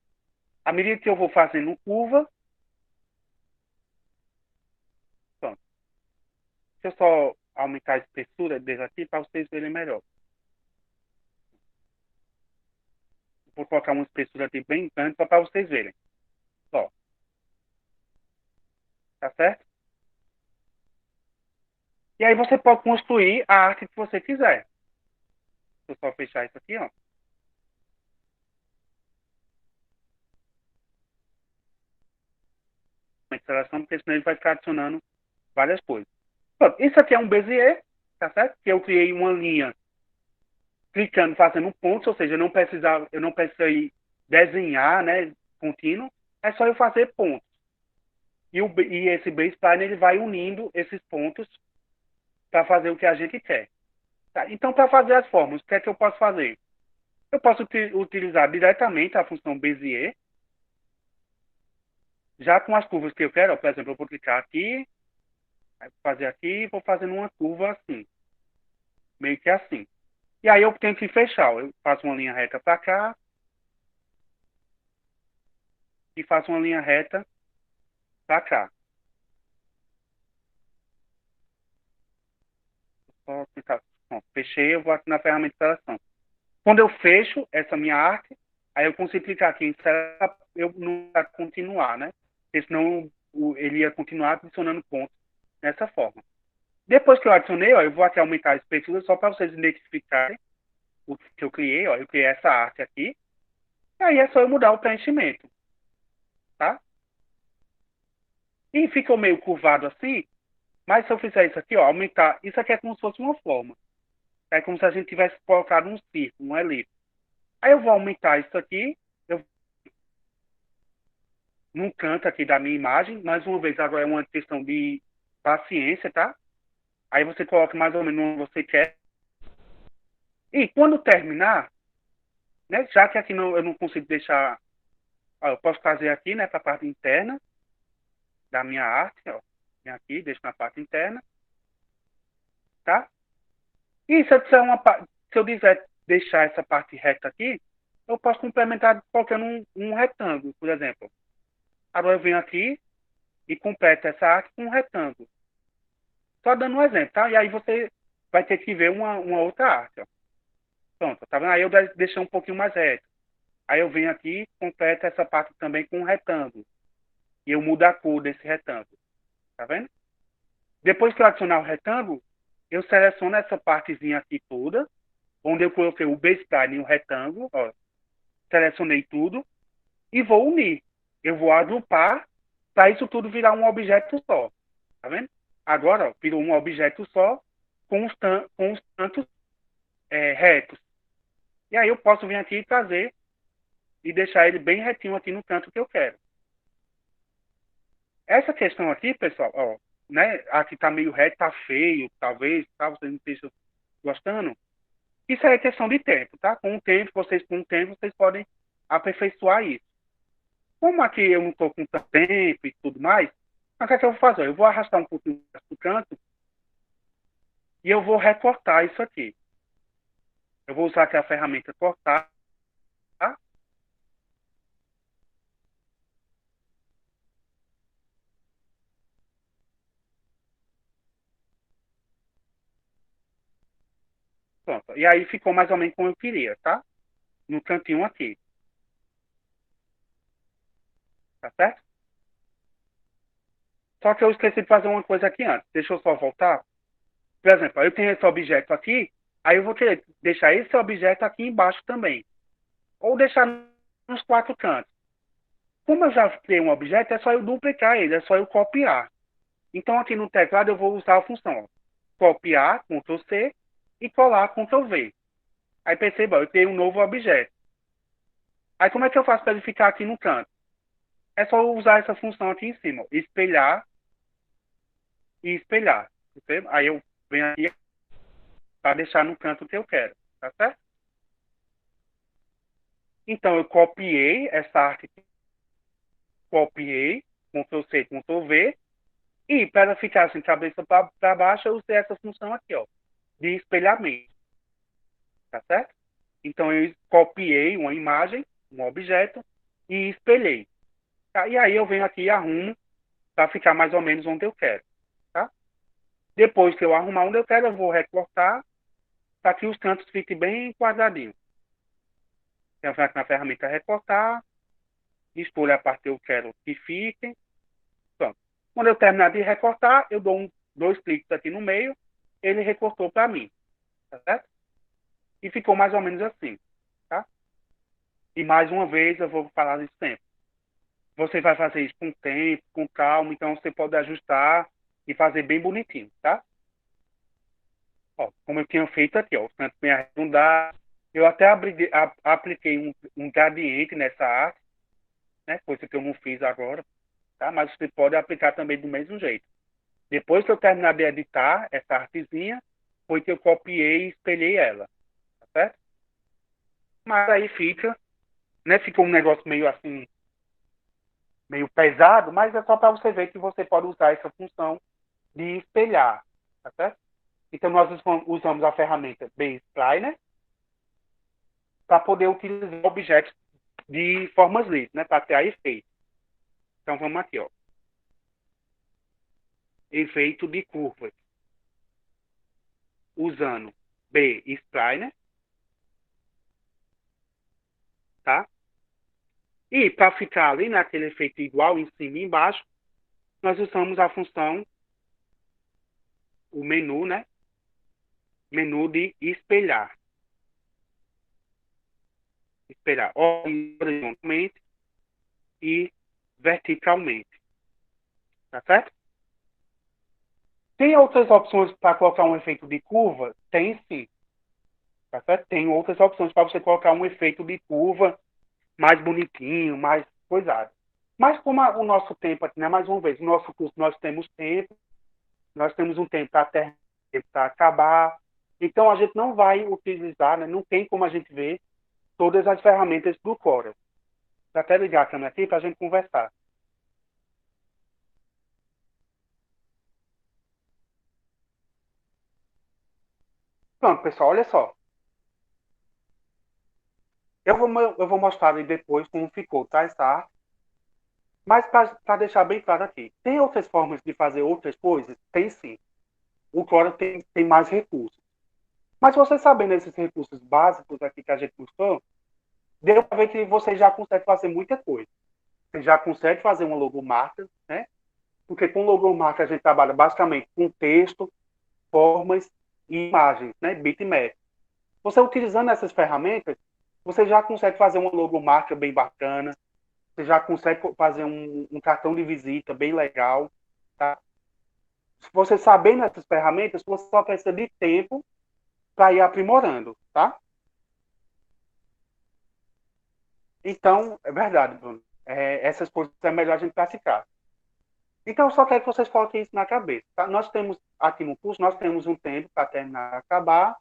À medida que eu vou fazendo curva... Pronto. Deixa eu só aumentar a espessura dele aqui para vocês verem melhor. Vou colocar uma espessura aqui bem grande só para vocês verem. Ó. Tá certo? E aí você pode construir a arte que você quiser. Deixa eu só fechar isso aqui, ó. Seleção, porque senão ele vai ficar adicionando várias coisas. Pronto, isso aqui é um Bezier, tá certo? Que eu criei uma linha clicando, fazendo um ponto, ou seja, eu não precisei desenhar, né, contínuo, é só eu fazer pontos. E esse B-Spline, ele vai unindo esses pontos para fazer o que a gente quer. Tá? Então, para fazer as formas, o que é que eu posso fazer? Eu posso utilizar diretamente a função Bezier, já com as curvas que eu quero. Por exemplo, eu vou clicar aqui, vou fazer aqui e vou fazendo uma curva assim. Meio que assim. E aí eu tenho que fechar. Eu faço uma linha reta para cá. E faço uma linha reta para cá. Só clicar. Pronto, fechei, eu vou aqui na ferramenta de seleção. Quando eu fecho essa minha arte, aí eu consigo clicar aqui em seleção, eu não vou continuar, né? Porque senão ele ia continuar adicionando pontos nessa forma. Depois que eu adicionei, ó, eu vou aqui aumentar a espessura só para vocês identificarem o que eu criei. Ó, eu criei essa arte aqui. E aí é só eu mudar o preenchimento. Tá? E ficou meio curvado assim, mas se eu fizer isso aqui, ó, aumentar, isso aqui é como se fosse uma forma. É como se a gente tivesse colocado um círculo, um elipse. Aí eu vou aumentar isso aqui, num canto aqui da minha imagem. Mais uma vez, agora é uma questão de paciência, tá? Aí você coloca mais ou menos onde você quer. E quando terminar, né, já que aqui eu não consigo deixar, ó, eu posso fazer aqui, né, para a parte interna da minha arte, ó. Vem aqui, deixo na parte interna, tá? E se eu quiser se eu quiser deixar essa parte reta aqui, eu posso complementar colocando um retângulo, por exemplo. Agora eu venho aqui e completo essa arte com um retângulo. Só dando um exemplo, tá? E aí você vai ter que ver uma outra arte, ó. Pronto, tá vendo? Aí eu deixei um pouquinho mais reto. Aí eu venho aqui e completo essa parte também com um retângulo. E eu mudo a cor desse retângulo. Tá vendo? Depois que eu adicionar o retângulo, eu seleciono essa partezinha aqui toda, onde eu coloquei o B-spline e o retângulo, ó. Selecionei tudo e vou unir. Eu vou agrupar para isso tudo virar um objeto só. Tá vendo? Agora, ó, virou um objeto só com os cantos retos. E aí eu posso vir aqui e trazer e deixar ele bem retinho aqui no canto que eu quero. Essa questão aqui, pessoal, ó, né, aqui tá meio reto, tá feio, talvez, tá? Vocês não estejam gostando. Isso é questão de tempo, tá? Com o tempo, vocês podem aperfeiçoar isso. Como aqui eu não estou com tanto tempo e tudo mais, o que é que eu vou fazer? Eu vou arrastar um pouquinho do canto e eu vou recortar isso aqui. Eu vou usar aqui a ferramenta cortar, tá? Pronto. E aí ficou mais ou menos como eu queria, tá? No cantinho aqui. Tá certo? Só que eu esqueci de fazer uma coisa aqui antes. Deixa eu só voltar. Por exemplo, eu tenho esse objeto aqui, aí eu vou querer deixar esse objeto aqui embaixo também. Ou deixar nos 4 cantos. Como eu já criei um objeto, é só eu duplicar ele, é só eu copiar. Então aqui no teclado eu vou usar a função, ó, copiar, Ctrl C, e colar, Ctrl V. Aí perceba, eu criei um novo objeto. Aí como é que eu faço para ele ficar aqui no canto? É só eu usar essa função aqui em cima, ó, espelhar e espelhar. Percebe? Aí eu venho aqui para deixar no canto que eu quero, tá certo? Então eu copiei essa arte aqui, copiei, Ctrl C, Ctrl V, e para ficar assim, cabeça para baixo, eu usei essa função aqui, ó, de espelhamento. Tá certo? Então eu copiei uma imagem, um objeto, e espelhei. Tá? E aí eu venho aqui e arrumo para ficar mais ou menos onde eu quero. Tá? Depois que eu arrumar onde eu quero, eu vou recortar para que os cantos fiquem bem quadradinhos. Então eu venho aqui na ferramenta recortar, escolho a parte que eu quero que fiquem. Pronto. Quando eu terminar de recortar, eu dou 2 cliques aqui no meio, ele recortou para mim. Tá certo? E ficou mais ou menos assim, tá? E mais uma vez, eu vou falar isso sempre. Você vai fazer isso com tempo, com calma, então você pode ajustar e fazer bem bonitinho, tá? Ó, como eu tinha feito aqui, ó, o canto bem arredondado. Eu até apliquei um gradiente nessa arte, né? Coisa que eu não fiz agora, tá? Mas você pode aplicar também do mesmo jeito. Depois que eu terminar de editar essa artezinha, foi que eu copiei e espelhei ela. Certo? Mas aí fica, né? Ficou um negócio meio assim, meio pesado, mas é só para você ver que você pode usar essa função de espelhar, tá certo? Então nós usamos a ferramenta B-Spline para poder utilizar objetos de formas livres, né? Para criar efeito. Então vamos aqui, ó. Efeito de curvas. Usando B-Spline, tá? E para ficar ali naquele efeito igual em cima e embaixo, nós usamos a função o menu, né? Menu de espelhar. Espelhar horizontalmente e verticalmente. Tá certo? Tem outras opções para colocar um efeito de curva? Tem sim. Tá certo? Tem outras opções para você colocar um efeito de curva mais bonitinho, mais coisado. Mas como o nosso tempo aqui, né? Mais uma vez, no nosso curso nós temos tempo, nós temos um tempo para tempo para acabar. Então a gente não vai utilizar, né? Não tem como a gente ver todas as ferramentas do Corel. Vou até ligar a câmera aqui para a gente conversar. Pronto, pessoal, olha só. Eu vou mostrar aí depois como ficou, tá? Essa arte. Mas para deixar bem claro aqui, tem outras formas de fazer outras coisas? Tem sim. O Corel tem mais recursos. Mas você sabendo esses recursos básicos aqui que a gente mostrou, deu para ver que você já consegue fazer muita coisa. Você já consegue fazer uma logomarca, né? Porque com logomarca a gente trabalha basicamente com texto, formas e imagens, né? Bitmap. Você utilizando essas ferramentas, você já consegue fazer uma logomarca bem bacana, você já consegue fazer um cartão de visita bem legal, tá? Se você sabendo essas ferramentas, você só precisa de tempo para ir aprimorando, tá? Então, é verdade, Bruno. Essas coisas é melhor a gente praticar. Então, eu só quero que vocês coloquem isso na cabeça, tá? Nós temos, aqui no curso, nós temos um tempo para terminar e acabar,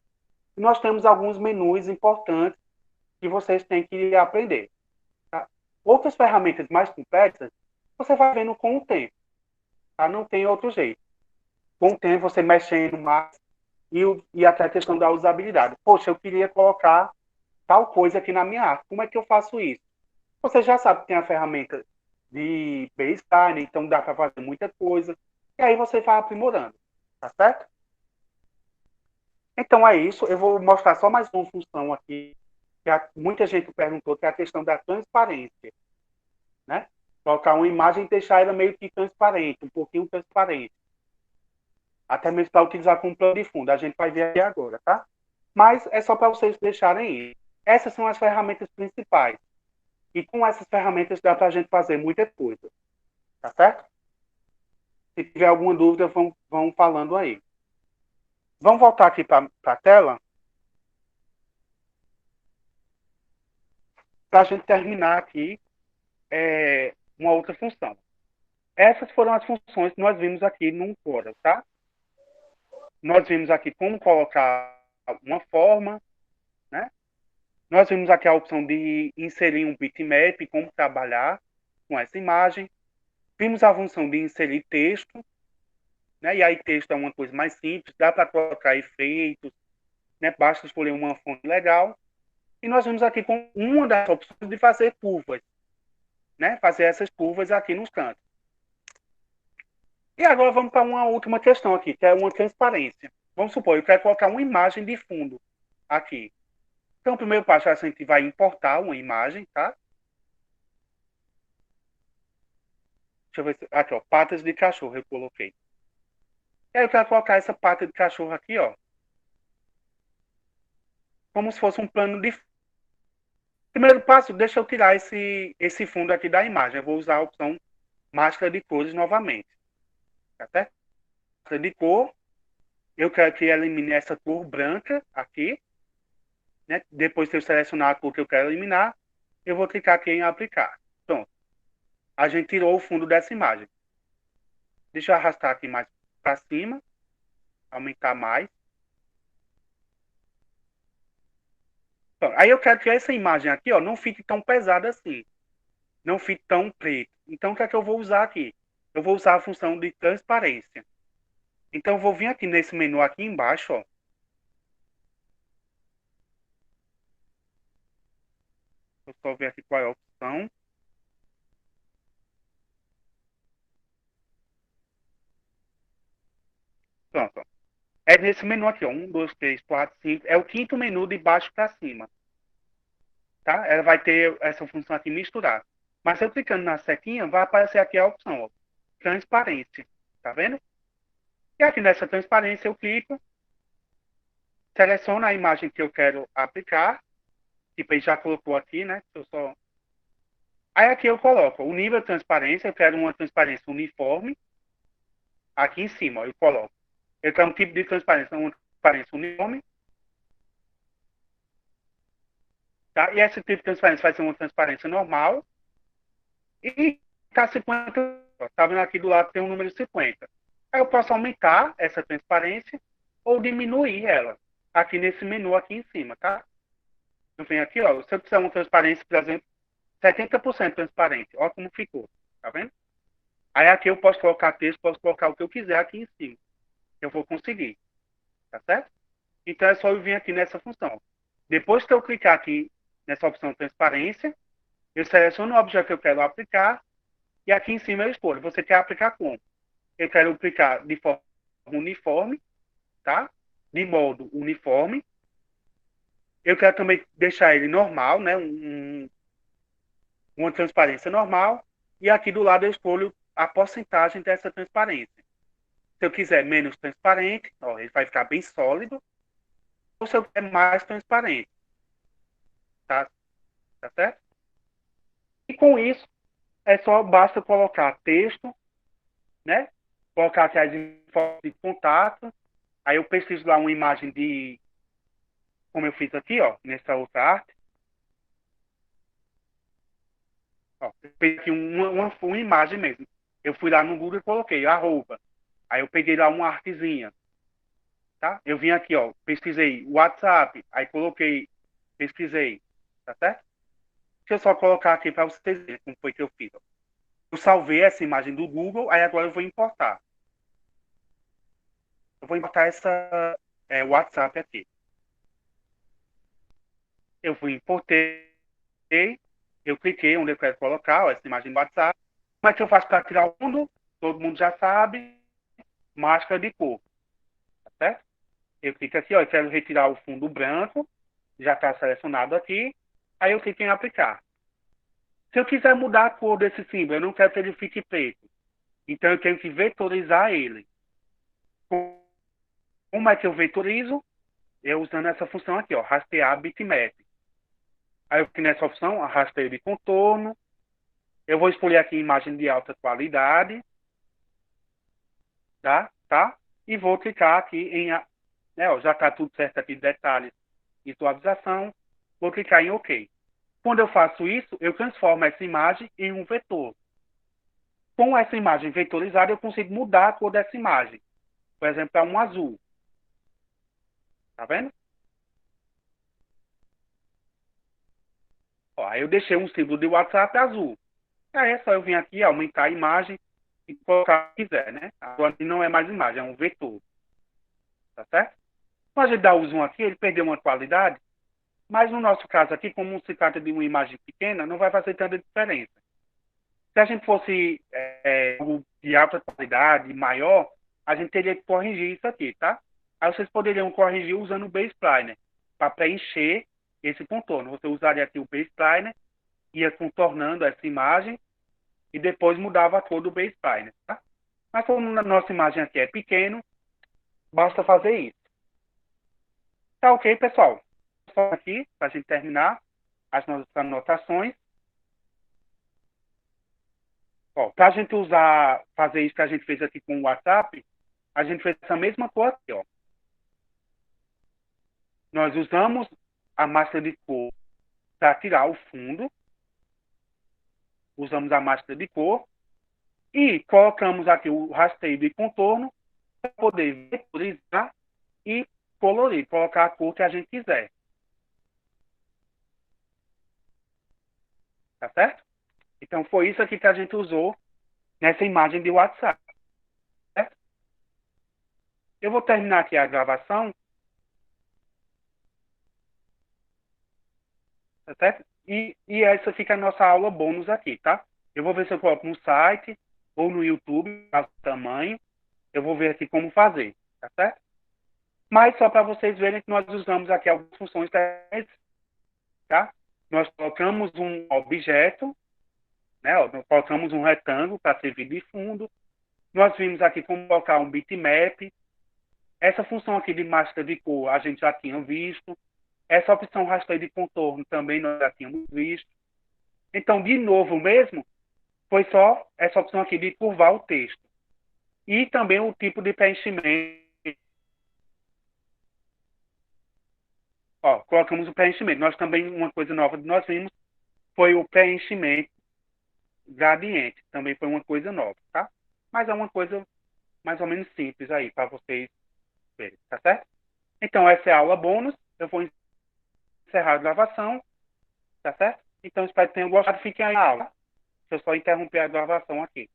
e nós temos alguns menus importantes que vocês têm que aprender, tá? Outras ferramentas mais complexas, você vai vendo com o tempo, tá? Não tem outro jeito. Com o tempo, você mexendo mais, e até a questão da usabilidade. Poxa, eu queria colocar tal coisa aqui na minha arte. Como é que eu faço isso? Você já sabe que tem a ferramenta de baseline, então dá para fazer muita coisa. E aí você vai aprimorando, tá certo? Então é isso. Eu vou mostrar só mais uma função aqui, que muita gente perguntou, que é a questão da transparência, né? Colocar uma imagem e deixar ela meio que transparente, um pouquinho transparente. Até mesmo para utilizar como plano de fundo. A gente vai ver aqui agora, tá? Mas é só para vocês deixarem aí. Essas são as ferramentas principais. E com essas ferramentas dá para a gente fazer muita coisa. Tá certo? Se tiver alguma dúvida, vão falando aí. Vamos voltar aqui para a tela. Para a gente terminar aqui uma outra função. Essas foram as funções que nós vimos aqui no Corel, tá? Nós vimos aqui como colocar uma forma, né? Nós vimos aqui a opção de inserir um bitmap, como trabalhar com essa imagem. Vimos a função de inserir texto, né? E aí texto é uma coisa mais simples, dá para colocar efeitos, né? Basta escolher uma fonte legal. E nós vimos aqui com uma das opções de fazer curvas, né? Fazer essas curvas aqui nos cantos. E agora vamos para uma última questão aqui, que é uma transparência. Vamos supor, eu quero colocar uma imagem de fundo aqui. Então, o primeiro passo é a gente vai importar uma imagem, tá? Deixa eu ver se... Aqui, ó, patas de cachorro eu coloquei. E aí eu quero colocar essa pata de cachorro aqui, ó. Como se fosse um plano de... Primeiro passo, deixa eu tirar esse fundo aqui da imagem. Eu vou usar a opção máscara de cores novamente. Tá certo? Máscara de cor. Eu quero que elimine essa cor branca aqui. Né? Depois que eu selecionar a cor que eu quero eliminar, eu vou clicar aqui em aplicar. Pronto. A gente tirou o fundo dessa imagem. Deixa eu arrastar aqui mais para cima. Aumentar mais. Pronto. Aí eu quero que essa imagem aqui, ó, não fique tão pesada assim. Não fique tão preto. Então, o que é que eu vou usar aqui? Eu vou usar a função de transparência. Então, eu vou vir aqui nesse menu aqui embaixo, ó. Vou só ver aqui qual é a opção. Pronto, ó. É nesse menu aqui, ó. 1, 2, 3, 4, 5. É o quinto menu de baixo para cima. Tá? Ela vai ter essa função aqui misturar. Mas eu clicando na setinha, vai aparecer aqui a opção, ó. Transparência. Tá vendo? E aqui nessa transparência eu clico, seleciono a imagem que eu quero aplicar, tipo, ele já colocou aqui, né? Aí aqui eu coloco o nível de transparência, eu quero uma transparência uniforme, aqui em cima, ó, eu coloco. Eu quero um tipo de transparência, uma transparência uniforme, tá? E esse tipo de transparência vai ser uma transparência normal, e tá 50, ó, tá vendo aqui do lado tem um número 50. Aí eu posso aumentar essa transparência ou diminuir ela, aqui nesse menu aqui em cima, tá? Eu venho aqui, ó, se eu quiser uma transparência, por exemplo, 70% transparente, ó como ficou, tá vendo? Aí aqui eu posso colocar texto, posso colocar o que eu quiser aqui em cima, eu vou conseguir, tá certo? Então é só eu vir aqui nessa função. Depois que eu clicar aqui nessa opção transparência, eu seleciono o objeto que eu quero aplicar e aqui em cima eu escolho. Você quer aplicar como? Eu quero aplicar de forma uniforme, tá? De modo uniforme. Eu quero também deixar ele normal, né? Uma transparência normal. E aqui do lado eu escolho a porcentagem dessa transparência. Se eu quiser menos transparente, ó, ele vai ficar bem sólido. Ou se eu quiser mais transparente. Tá certo? E com isso, basta colocar texto, né? Colocar aqui as informações de contato. Aí eu preciso lá uma imagem de, como eu fiz aqui, ó, nessa outra arte. Ó, eu peguei aqui uma imagem mesmo. Eu fui lá no Google e coloquei arroba. Aí eu peguei lá uma artezinha. Tá? Eu vim aqui, ó, pesquisei WhatsApp. Aí coloquei, pesquisei. Tá certo? Deixa eu só colocar aqui para vocês verem como foi que eu fiz. Ó. Eu salvei essa imagem do Google, aí agora eu vou importar. Eu vou importar essa WhatsApp aqui. Eu fui importei, eu cliquei onde eu quero colocar ó, essa imagem do WhatsApp. Como é que eu faço para tirar o fundo? Todo mundo já sabe. Máscara de cor. Tá certo? Eu clico aqui, ó, eu quero retirar o fundo branco. Já está selecionado aqui. Aí eu clico em aplicar. Se eu quiser mudar a cor desse símbolo, eu não quero que ele fique preto. Então eu tenho que vetorizar ele. Como é que eu vetorizo? Eu usando essa função aqui, ó, rastrear bitmap. Aí eu clico nessa opção, rastreio de contorno. Eu vou escolher aqui imagem de alta qualidade. Tá? E vou clicar aqui em, né, ó, já está tudo certo aqui, detalhes e suavização. Vou clicar em OK. Quando eu faço isso, eu transformo essa imagem em um vetor. Com essa imagem vetorizada, eu consigo mudar a cor dessa imagem. Por exemplo, para um azul. Tá vendo? Ó, aí eu deixei um símbolo de WhatsApp azul. Aí é só eu vir aqui, aumentar a imagem e colocar o que quiser, né? Agora não é mais imagem, é um vetor. Tá certo? Quando a gente dá o zoom aqui, ele perdeu uma qualidade, mas no nosso caso aqui, como se trata de uma imagem pequena, não vai fazer tanta diferença. Se a gente fosse algo de alta qualidade, maior, a gente teria que corrigir isso aqui, tá? Aí vocês poderiam corrigir usando o Base Planer, para preencher esse contorno. Você usaria aqui o Base Planer, ia contornando essa imagem, e depois mudava a cor do Base Planer, tá? Mas como a nossa imagem aqui é pequeno, basta fazer isso. Tá ok, pessoal? Só aqui, para a gente terminar as nossas anotações. Para a gente fazer isso que a gente fez aqui com o WhatsApp, a gente fez essa mesma coisa aqui, ó. Nós usamos a máscara de cor para tirar o fundo. Usamos a máscara de cor. E colocamos aqui o rastreio de contorno para poder vetorizar e colorir, colocar a cor que a gente quiser. Tá certo? Então, foi isso aqui que a gente usou nessa imagem de WhatsApp. Certo? Eu vou terminar aqui a gravação. Tá certo? E essa fica a nossa aula bônus aqui, tá? Eu vou ver se eu coloco no site ou no YouTube, caso do tamanho. Eu vou ver aqui como fazer, tá certo? Mas só para vocês verem que nós usamos aqui algumas funções, tá? Nós colocamos um objeto, né? Nós colocamos um retângulo para servir de fundo. Nós Nós vimos aqui como colocar um bitmap. Essa função aqui de máscara de cor a gente já tinha visto. Essa opção rastreio de contorno também nós já tínhamos visto. Então, de novo mesmo, foi só essa opção aqui de curvar o texto. E também o tipo de preenchimento. Ó, colocamos o preenchimento. Nós também, uma coisa nova que nós vimos foi o preenchimento gradiente. Também foi uma coisa nova, tá? Mas é uma coisa mais ou menos simples aí para vocês verem, tá certo? Então, essa é a aula bônus. Eu vou encerrar a gravação, tá certo? Então, espero que tenham gostado. Fiquem aí na aula. Deixa eu só interromper a gravação aqui.